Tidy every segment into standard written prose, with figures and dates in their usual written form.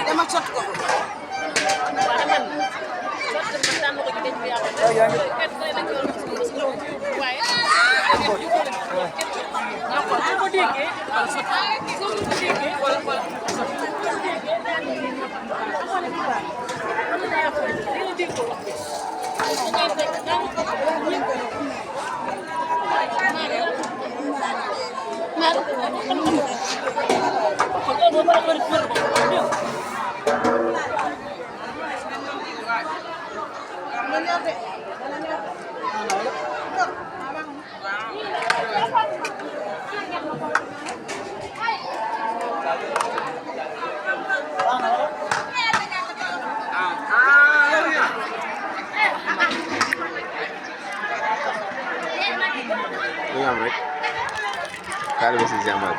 dama sotti ko Lu am rek taalibe si jàmmal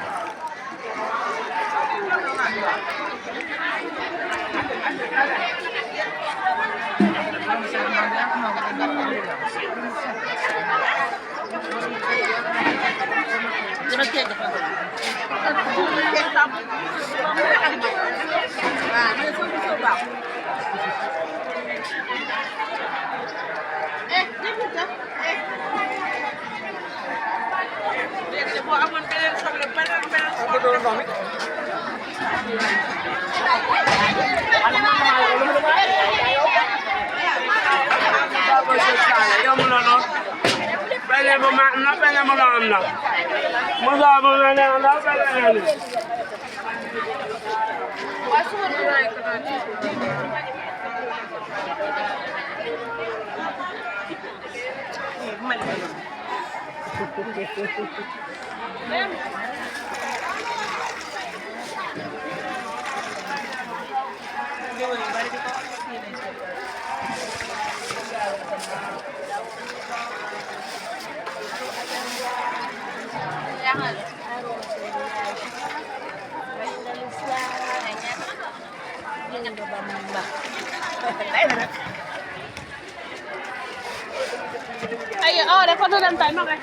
Ayo, oh, ada foto dan timer kan?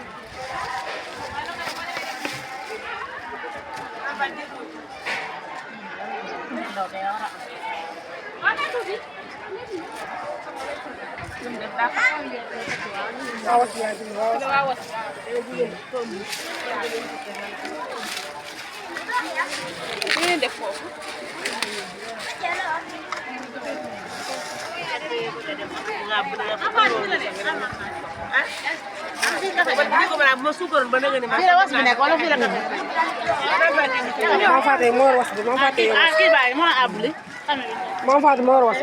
Mana tuh sih? awas ya Awas. Ini deh foto. mau fate mor was mau fate mor was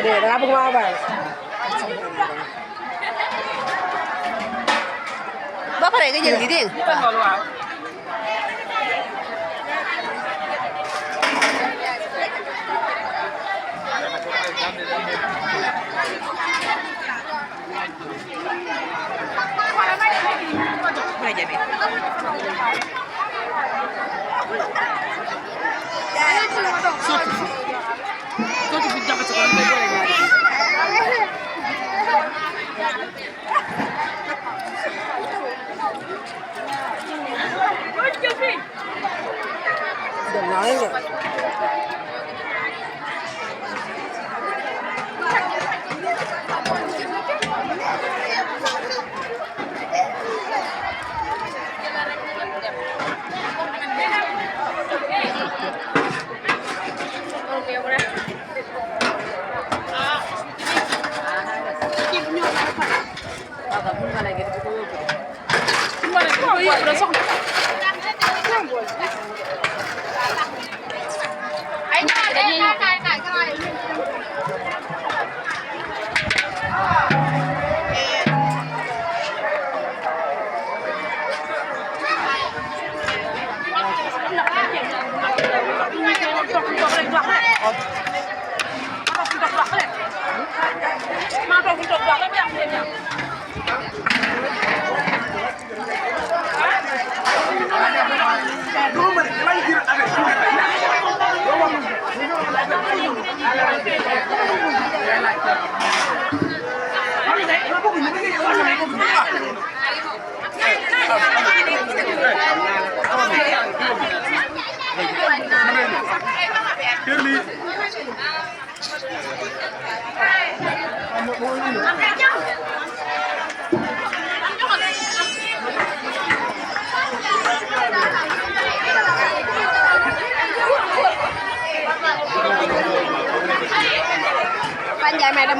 Để ra bung mau vào. Bapak ada yang jadi ding. Mana jadi? Udah naik ya? มาตรงจุดดอกแล้วไม่อยากเรียนเนี่ยPanjang madam